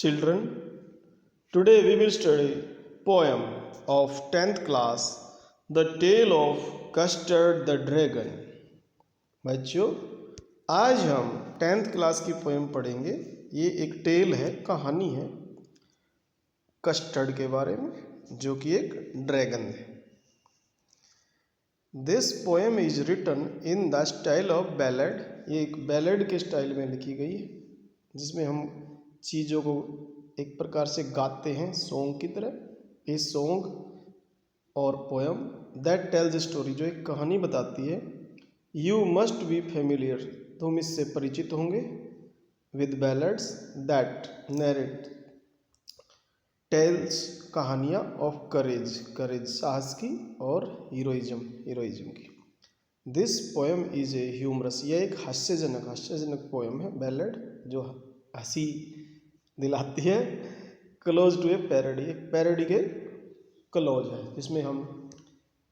Children, today we will study poem of 10th class, The Tale of Custard the Dragon. बच्चों, आज हम 10th class की poem पढ़ेंगे। ये एक टेल है, कहानी है कस्टर्ड के बारे में, जो कि एक ड्रैगन है। This poem is written in the style of ballad. ये एक बैलेड के स्टाइल में लिखी गई है, जिसमें हम चीज़ों को एक प्रकार से गाते हैं सॉन्ग की तरह। ये सॉन्ग और पोएम दैट टेल्स स्टोरी, जो एक कहानी बताती है। यू मस्ट बी फेमिलियर, तुम इससे परिचित होंगे। With ballads that narrate tales, कहानियाँ ऑफ करेज, करेज साहस की, और हीरोइज्म, हीरोइज्म की। This poem is a humorous, यह एक हास्यजनक पोएम है, बैलेड, जो हंसी दिलाती है। क्लोज टू ए पैरोडी, एक पैरोडी के क्लोज है, जिसमें हम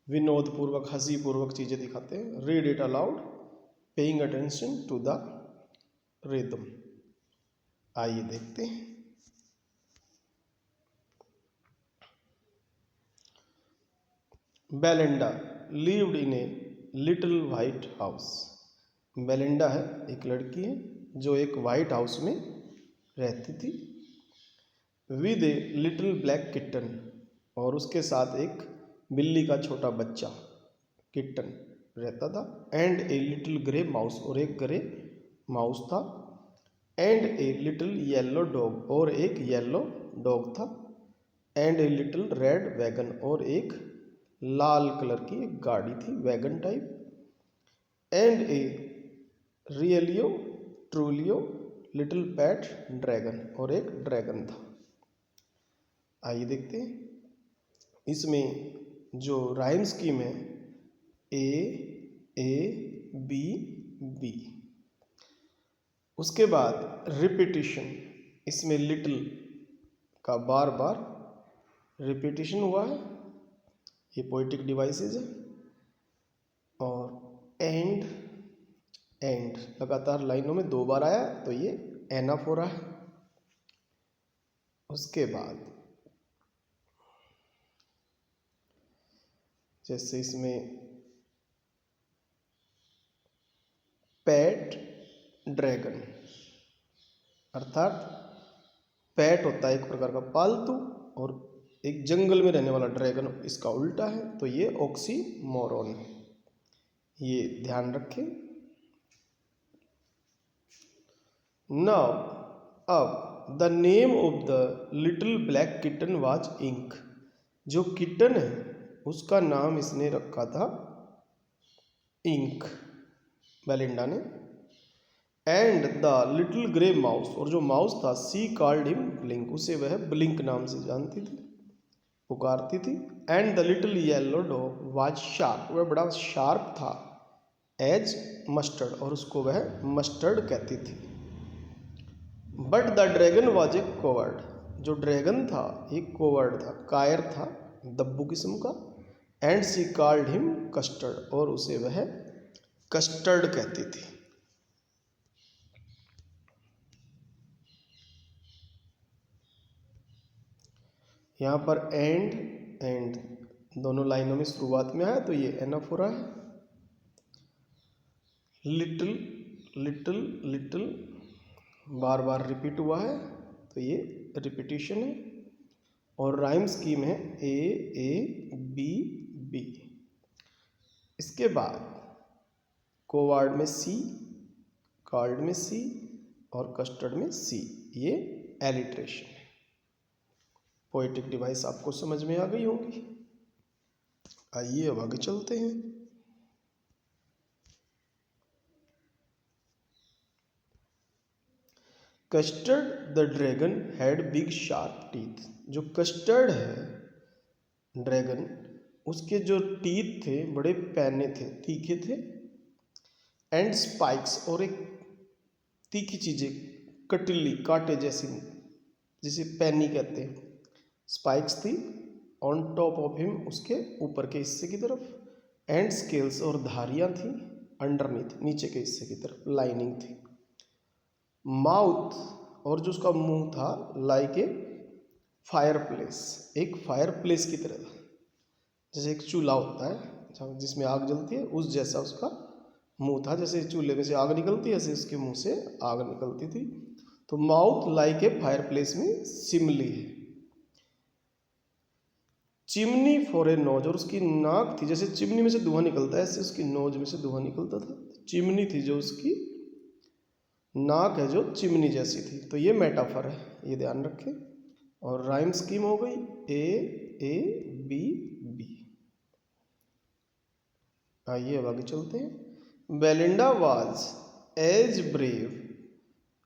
विनोद पूर्वक, हंसी पूर्वक चीज़ें दिखाते हैं। Read it aloud, paying attention to the rhythm. आइए देखते हैं। Belinda lived in a little white house. Belinda है, एक लड़की है जो एक वाइट हाउस में रहती थी। With a little black kitten, और उसके साथ एक बिल्ली का छोटा बच्चा किटन रहता था। And a little grey mouse, और एक ग्रे माउस था। And a little yellow dog, और एक येलो डॉग था। And a little red wagon, और एक लाल कलर की एक गाड़ी थी, wagon type. And A रियलियो trulio little pet dragon, और एक ड्रैगन था। आइए देखते हैं। इसमें जो राइम स्कीम है, ए बी बी। उसके बाद रिपीटिशन, इसमें लिटिल का बार बार रिपीटिशन हुआ है। ये पोइटिक डिवाइसेस है। और एंड लगातार लाइनों में 2 बार आया, तो ये एनफ हो रहा है। उसके बाद जैसे इसमें पैट ड्रैगन, अर्थात पैट होता है एक प्रकार का पालतू, और एक जंगल में रहने वाला ड्रैगन इसका उल्टा है, तो ये ऑक्सीमोरॉन है। ये ध्यान रखें। नाउ अब the name of the little black kitten was ink. जो किटन है उसका नाम इसने रखा था इंक, बेलिंडा ने। And the little grey mouse, और जो माउस था, सी कॉल्ड हिम ब्लिंक, उसे वह ब्लिंक नाम से जानती थी, पुकारती थी। And the little yellow dog was sharp, वह बड़ा शार्प था। एज मस्टर्ड, और उसको वह मस्टर्ड कहती थी। But the dragon was a coward, जो ड्रैगन था एक कोवर्ड था, कायर था, दब्बू किस्म का। And she called him custard, और उसे वह कस्टर्ड कहती थी। यहाँ पर एंड दोनों लाइनों में शुरुआत में आया, तो ये एनफ हो रहा है। लिटिल बार बार रिपीट हुआ है, तो ये रिपीटिशन है। और राइम स्कीम है ए बी बी। इसके बाद कोवर्ड में सी, कॉल्ड में सी, और कस्टर्ड में सी, ये एलिट्रेशन है। पोएटिक डिवाइस आपको समझ में आ गई होगी। आइए अब आगे चलते हैं। Custard the dragon had big sharp teeth. जो कस्टर्ड है ड्रैगन, उसके जो टीथ थे बड़े पैने थे, तीखे थे। एंड स्पाइक्स, और एक तीखी चीजें, कटीली, कांटे जैसी, जिसे पैनी कहते हैं, स्पाइक्स थी। ऑन टॉप ऑफ हिम, उसके ऊपर के हिस्से की तरफ। एंड स्केल्स, और धारियां थी अंडरनीथ, नीचे के हिस्से की तरफ, लाइनिंग थी। माउथ, और जो उसका मुंह था लाइक ए फायर प्लेस, एक फायर प्लेस की तरह था, जैसे एक चूल्हा होता है जिसमें आग जलती है, उस जैसा उसका मुंह था। जैसे चूल्हे में से आग निकलती है ऐसे उसके मुंह से आग निकलती थी। तो mouth like a fire place में सिमिली है। चिमनी फॉर ए नोज, और उसकी नाक थी, जैसे चिमनी में से धुआं निकलता है ऐसे उसकी नोज में से धुआं निकलता था। चिमनी थी जो उसकी नाक है जो चिमनी जैसी थी। तो ये मेटाफर है, ये ध्यान रखें। और राइम स्कीम हो गई ए बी बी। आइए अब आगे चलते हैं। Belinda was as brave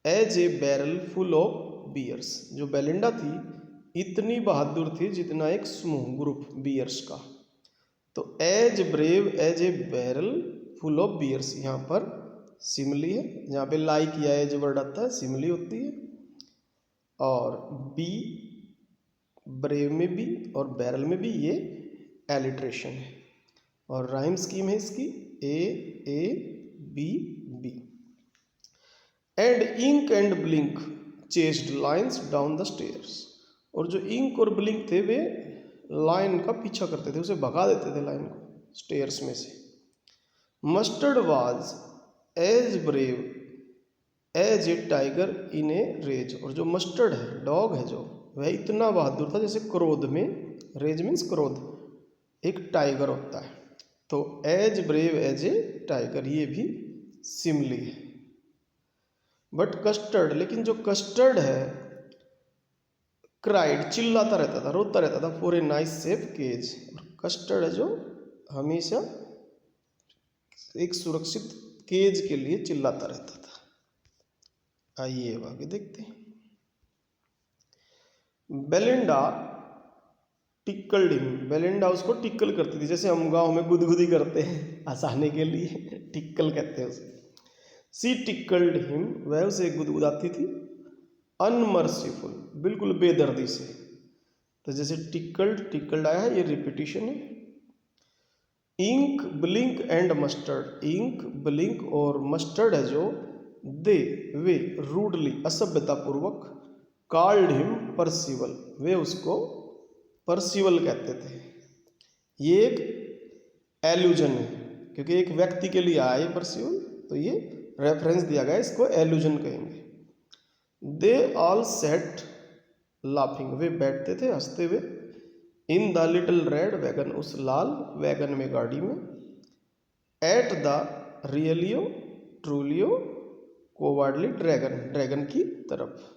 as a barrel full of bears. जो बेलिंडा थी इतनी बहादुर थी जितना एक समूह, ग्रुप बियर्स का। तो as brave as a barrel full of bears, यहाँ पर सिमली है। जहाँ पे लाइक या एज वर्ड आता है सिमली होती है। और बी, ब्रेव में भी और बैरल में भी ये एलिट्रेशन है। और राइम स्कीम है इसकी A B B. And ink and blink chased lions down the stairs. और जो इंक और ब्लिंक थे वे लाइन का पीछा करते थे, उसे भगा देते थे लाइन को स्टेयर्स में से। Mustard was as brave as a tiger in a rage. और जो मस्टर्ड है, डॉग है जो, वह इतना बहादुर था जैसे क्रोध में, रेज मीन्स क्रोध, एक टाइगर होता है। तो as brave as a tiger, ये भी सिमली है। बट कस्टर्ड, लेकिन जो कस्टर्ड है, क्राइड, चिल्लाता रहता था, रोता रहता था, for a nice safe cage. Custard है जो हमेशा एक सुरक्षित केज के लिए चिल्लाता रहता था। आइए अब आगे देखते हैं। Belinda टिक्कल्ड him. बेलिंडा उसको टिक्कल करती थी, जैसे हम गांव में गुदगुदी करते हैं हंसाने के लिए, टिक्कल कहते हैं उसे। सी टिक्कल्ड हिम, वह उसे गुदगुदाती थी। अनमर्सीफुल, बिल्कुल बेदर्दी से। तो जैसे टिक्कल्ड आया है, ये रिपीटिशन है। Ink, Blink and Mustard. Ink, Blink और मस्टर्ड है जो, दे, वे, रूडली, असभ्यतापूर्वक, कॉल्ड हिम परसिवल, वे उसको परसिवल कहते थे। ये एक एल्यूजन है, क्योंकि एक व्यक्ति के लिए आया है परसिवल, तो ये रेफरेंस दिया गया, इसको एल्यूजन कहेंगे। दे ऑल सेट लाफिंग, वे बैठते थे हंसते हुए। In the little red wagon, उस लाल वैगन में, गाड़ी में। एट द रियलियो ट्रूलियो कोवार्डली ड्रैगन, ड्रैगन की तरफ।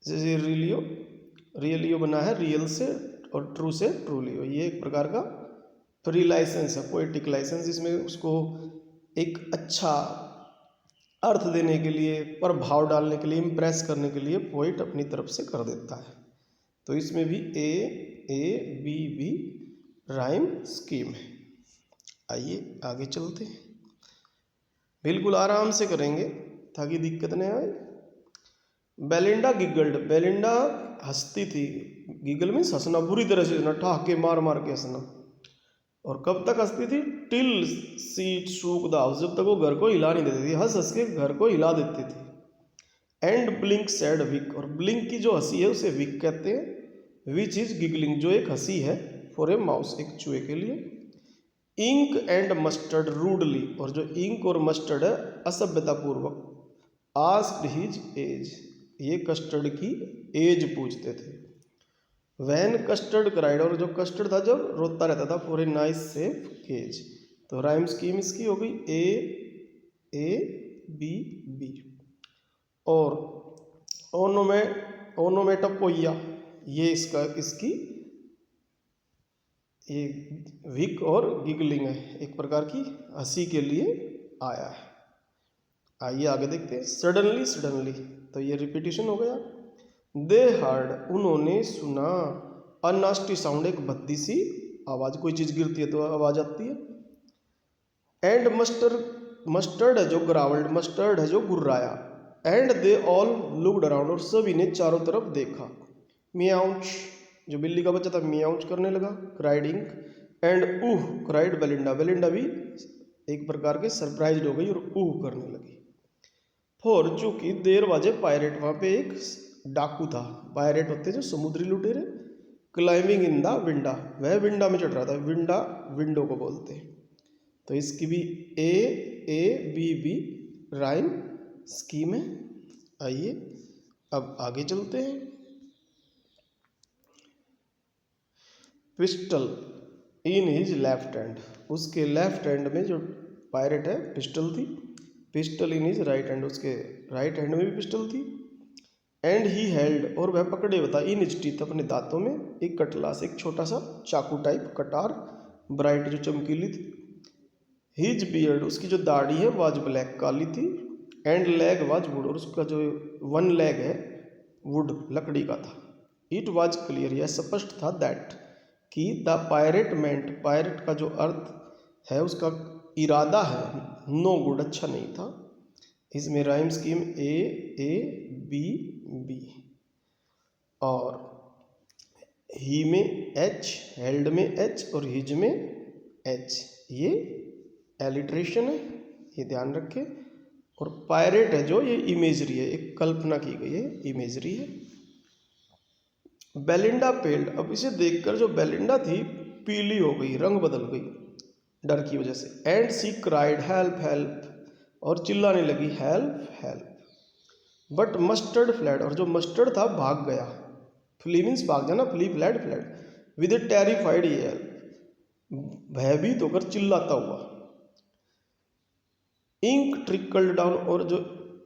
जैसे रियलियो बना है रियल से और ट्रू से ट्रूलियो, ये एक प्रकार का फ्री लाइसेंस है, पोएटिक लाइसेंस। इसमें उसको एक अच्छा अर्थ देने के लिए, प्रभाव डालने के लिए, इम्प्रेस करने के लिए पोइट अपनी तरफ से कर देता है। तो इसमें भी ए बी राइम स्कीम है। आइए आगे चलते हैं, बिल्कुल आराम से करेंगे ताकि दिक्कत नहीं आए। बेलिंडा गिगल्ड, बेलिंडा हंसती थी। गिगल मीन्स हंसना, बुरी तरह से हंसना, ठहाके मार मार के हंसना। और कब तक हंसती थी? Till she shook the house, जब तक वो घर को हिला नहीं देती थी, हंस हंस के घर को हिला देती थी। एंड ब्लिंक सैड विक, और ब्लिंक की जो हंसी है उसे विक कहते हैं। विच इज गिगलिंग, जो एक हंसी है, फॉर ए माउस, एक चूहे के लिए। इंक एंड मस्टर्ड रूडली, और जो इंक और मस्टर्ड है असभ्यतापूर्वक। आस्क्ड हिज एज, ये कस्टर्ड की एज पूछते थे। वैन कस्टर्ड क्राइड, और जो कस्टर्ड था जब रोता रहता था, for a nice safe cage. तो राइम स्कीम इसकी हो गई ए बी बी। और ओनोमेटोपोइया, ये इसकी ये विक और गिगलिंग है, एक प्रकार की हंसी के लिए आया है। आइए आगे देखते हैं। सडनली, सडनली, तो ये रिपीटिशन हो गया। दे हर्ड, उन्होंने सुना। अ नास्टी साउंड, एक भद्दी सी आवाज, कोई चीज गिरती है तो आवाज आती है। एंड मस्टर्ड है जो ग्रावल्ड, मस्टर्ड है जो गुर्राया। And they all looked around, और सभी ने चारों तरफ देखा। मियाउच, जो बिल्ली का बच्चा था, मियाउच करने लगा। Cried Ink, and ooh cried Belinda, Belinda भी एक प्रकार के सरप्राइज्ड हो गई और ऊह करने लगी। फोर चूंकि देर वाजे पायरेट, वहां पे एक डाकू था। पायरेट होते जो समुद्री लुटेरे। क्लाइंबिंग इन द विंडा, वह विंडा में चढ़ रहा था। विंडा विंडो को बोलते हैं। तो इसकी भी A B B rhyme scheme है। आइए अब आगे चलते हैं। Pistol in his left hand, उसके लेफ्ट हैंड में जो पायरेट है पिस्टल थी। Pistol in his right hand, उसके राइट हैंड में भी पिस्टल थी। एंड ही हेल्ड, और वह पकड़े हुआ था, इन हिज टीथ, अपने दांतों में, एक कटलास, एक छोटा सा चाकू टाइप कटार, ब्राइट जो चमकीली थी। हिज बियर्ड, उसकी जो दाढ़ी है वाज ब्लैक, काली थी। एंड लेग वाज वुड, और उसका जो वन लेग है वुड, लकड़ी का था। इट वाज क्लियर, यह स्पष्ट था, दैट कि द पायरेट मेंट, पायरेट का जो अर्थ है, उसका इरादा है, नो गुड, अच्छा नहीं था। इसमें rhyme scheme A B B, और ही में एच, हेल्ड में एच, और हिज में एच, ये एलिट्रेशन है, ये ध्यान रखें। और पायरेट है जो, ये इमेजरी है, एक कल्पना की गई है, इमेजरी है। बेलिंडा पेल्ड, अब इसे देखकर जो बेलिंडा थी पीली हो गई, रंग बदल गई डर की वजह से। And she cried help help, और चिल्लाने लगी help help. But Mustard fled, और जो मस्टर्ड था भाग गया। फ्ली मीन्स भाग जाना, flee fled fled, with a terrified yell, भयभीत होकर चिल्लाता हुआ। इंक ट्रिकल डाउन, और जो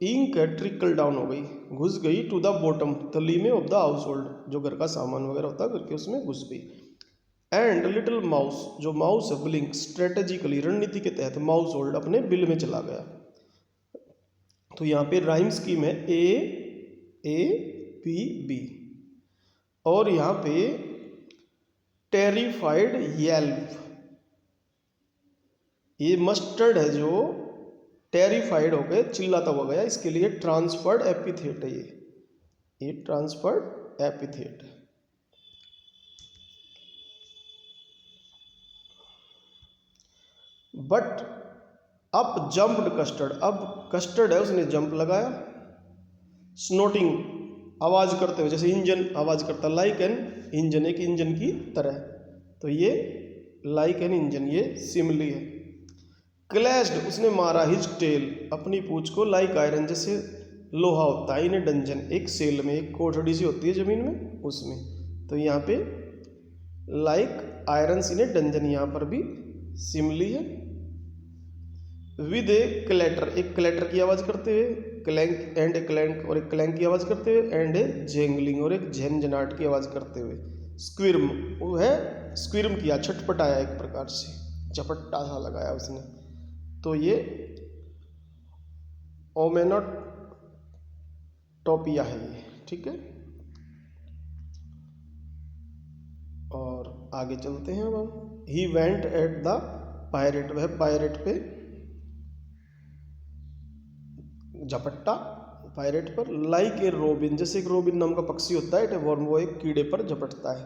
इंक है ट्रिकल डाउन हो गई, घुस गई, टू द बॉटम, तली में, ऑफ द हाउस होल्ड, जो घर का सामान वगैरह होता है घर के, उसमें घुस गई। एंड लिटिल माउस, जो माउस है ब्लिंक, स्ट्रेटेजिकली, रणनीति के तहत, माउस होल्ड, अपने बिल में चला गया। तो यहाँ पे राइम स्कीम है ए बी बी, और यहाँ पे टेरिफाइड येल्प, ये मस्टर्ड है जो टेरिफाइड हो गए, चिल्लाता हुआ गया, इसके लिए ट्रांसफर्ड एपिथेट है ये ट्रांसफर्ड एपिथेट है। बट अप जंप्ड कस्टर्ड, अब कस्टर्ड है उसने जंप लगाया। स्नोटिंग, आवाज करते हुए, जैसे इंजन आवाज करता, लाइक एन इंजन, एक इंजन की तरह। तो ये लाइक एन इंजन, ये सिमिली है। क्लैश्ड, उसने मारा, हिज टेल, अपनी पूंछ को, लाइक आयरन, जैसे लोहा होता है, इन डंजन, एक सेल में, एक कोठड़ी सी होती है जमीन में, उसमें। तो यहाँ पे लाइक आयरन इन डंजन, यहाँ पर भी सिमिली है। विद ए क्लैटर, एक क्लैटर की आवाज करते हुए, क्लैंक एंड ए क्लैंक, और एक क्लैंक की आवाज करते हुए, एंड ए जेंगलिंग, और एक झनझनाट की आवाज करते हुए। स्क्विर्म, वो है स्क्विर्म किया, छटपटाया, एक प्रकार से झपट्टा सा लगाया उसने। तो ये ओमेनोटोपिया है ये, ठीक है। और आगे चलते हैं अब हम। He went at the pirate, वह पायरेट पे झपट्टा, पायरेट पर। लाइक ए रोबिन, जैसे एक रोबिन नाम का पक्षी होता है, एट ए वर्म, वो एक कीड़े पर झपटता है।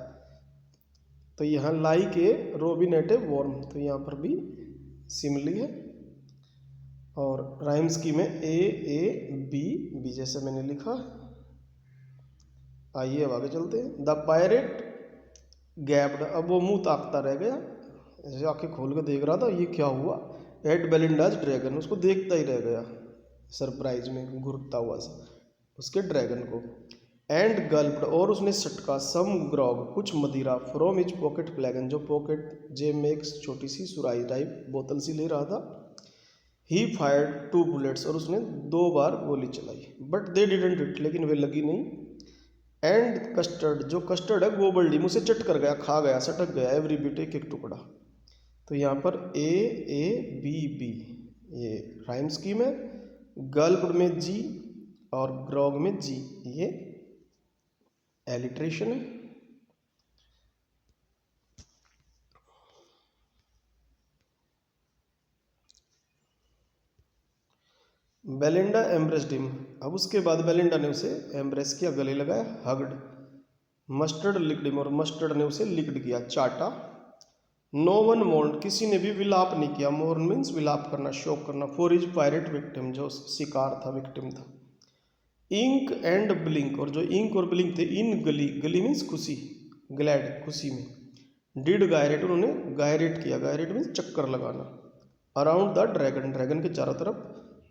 तो यहाँ like a robin at a worm, तो यहाँ पर भी सिमिली है। और राइम्स की में ए बी बी, जैसे मैंने लिखा। आइए अब आगे चलते हैं। द पायरेट गैप्ड, अब वो मुंह ताकता रह गया, जैसे आंखें खोल के देख रहा था ये क्या हुआ। एट बेलिंडाज ड्रैगन, उसको देखता ही रह गया सरप्राइज में, घुरता हुआ सा उसके ड्रैगन को। एंड गल्प्ड, और उसने सटका, सम ग्रॉग, कुछ मदिरा, फ्रॉम हिज पॉकेट फ्लैगन, जो पॉकेट जेब में एक छोटी सी सुराही टाइप बोतल सी ले रहा था। ही फायर्ड 2 बुलेट्स, और उसने 2 बार गोली चलाई। बट दे डिडंट हिट, लेकिन वे लगी नहीं। एंड कस्टर्ड, जो कस्टर्ड है गोबल्डी, मुझसे चट कर गया, खा गया, सटक गया, एवरी बिट, एक एक टुकड़ा। तो यहाँ पर ए बी बी, ये राइम स्कीम है। गल्प में जी और ग्रॉग में जी, ये एलिट्रेशन है। बेलिंडा एम्ब्रेस्ड हिम, अब उसके बाद बेलिंडा ने उसे एम्ब्रेस किया, गले लगाया। हग्ड, मस्टर्ड लिक्ड हिम, और मस्टर्ड ने उसे लिक्ड किया, चाटा। नो वन मोर्न, किसी ने भी विलाप नहीं किया। मोर्न मीन्स विलाप करना, शोक करना। फॉर हिज पायरेट विक्टिम, जो शिकार था, विक्टिम था। इंक एंड ब्लिंक, और जो इंक और ब्लिंक थे, इन गली, गली मीन्स खुशी, ग्लैड खुशी में। डिड गायरेट, उन्होंने गायरेट किया, गायरेट मीन्स चक्कर लगाना। अराउंड द ड्रैगन, ड्रैगन के चारों तरफ।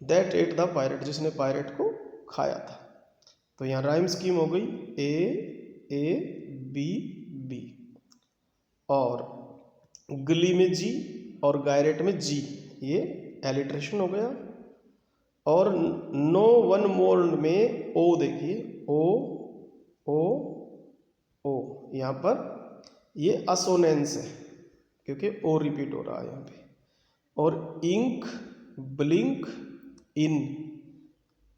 दैट एट द पायरेट, जिसने पायरेट को खाया था। तो यहाँ राइम स्कीम हो गई ए बी बी, और गली में जी और गायरेट में जी, ये एलिट्रेशन हो गया। और नो वन मोर्न में ओ, देखिए ओ ओ ओ, यहाँ पर ये असोनेंस है क्योंकि ओ रिपीट हो रहा है यहाँ पे। और इंक, ब्लिंक, इन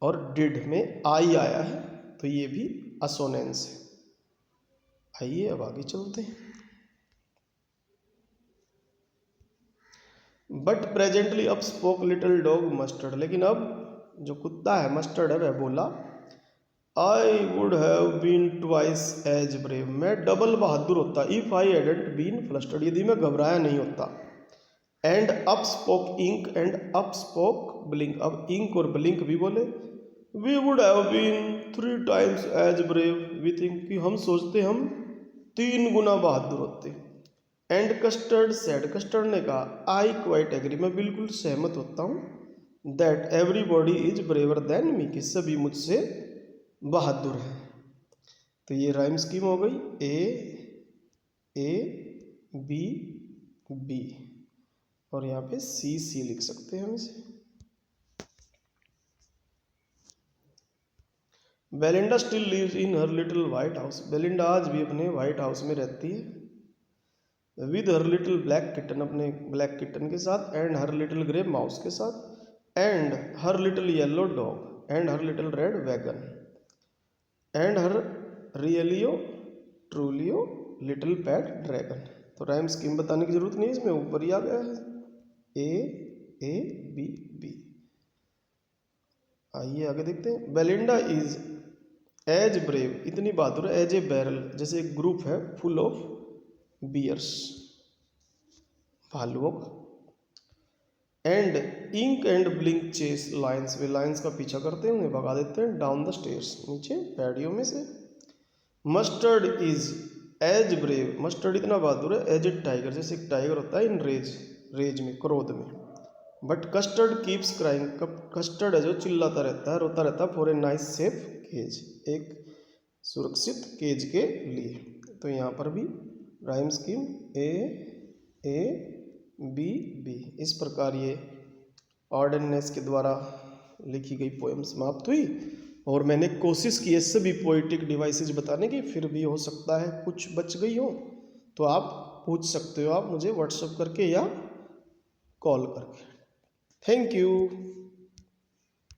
और डिड में आई आया है, तो ये भी असोनेंस है। आइए अब आगे चलते हैं। But presently up spoke little dog Mustard, लेकिन अब जो कुत्ता है मस्टर्ड है वह बोला, I would have been twice as brave, मैं डबल बहादुर होता, if I hadn't been flustered, यदि मैं घबराया नहीं होता। And up spoke Ink and up spoke Blink, अब इंक और ब्लिंक भी बोले, we would have been 3 times as brave, we think, कि हम सोचते हम 3 गुना बहादुर होते। एंड कस्टर्ड सेड, कस्टर्ड ने कहा, आई क्वाइट एग्री, मैं बिल्कुल सहमत होता हूँ, that everybody is braver than me, कि सभी मुझसे बहादुर है। तो ये राइम स्कीम हो गई ए बी बी, और यहाँ पे सी सी लिख सकते हैं हम इसे। Belinda still lives in her little white house, Belinda आज भी अपने व्हाइट हाउस में रहती है। With her little black kitten, अपने ब्लैक किटन के साथ। And her little grey mouse के साथ। And her little yellow dog. And her little red wagon. And her realio trulio little pet dragon. तो rhyme scheme बताने की जरूरत नहीं, इसमें ऊपर ही आ गया है ए बी बी। आइए आगे देखते हैं। बेलिंडा इज एज ब्रेव, इतनी बहादुर, एज ए बैरल, जैसे एक ग्रुप है फुल ऑफ बियर्स, भालुओं का। And ink and Blink chase lions, वे लायंस का पीछा करते हैं, उन्हें भगा देते हैं डाउन द स्टेयर्स, नीचे पैडियों में से। Mustard is as brave, Mustard इतना बहादुर है, एज ए टाइगर, जैसे एक टाइगर होता है इन रेज, रेज में, क्रोध में। But Custard keeps crying, Custard है जो चिल्लाता रहता है, रोता रहता है, for a nice safe cage, एक सुरक्षित केज के लिए। तो यहाँ पर भी rhyme scheme A B B. इस प्रकार ये ऑर्डनेस के द्वारा लिखी गई पोएम समाप्त हुई, और मैंने कोशिश की है सभी पोइटिक डिवाइसेज बताने की, फिर भी हो सकता है कुछ बच गई हो, तो आप पूछ सकते हो, आप मुझे व्हाट्सएप करके या कॉल करके। Thank you.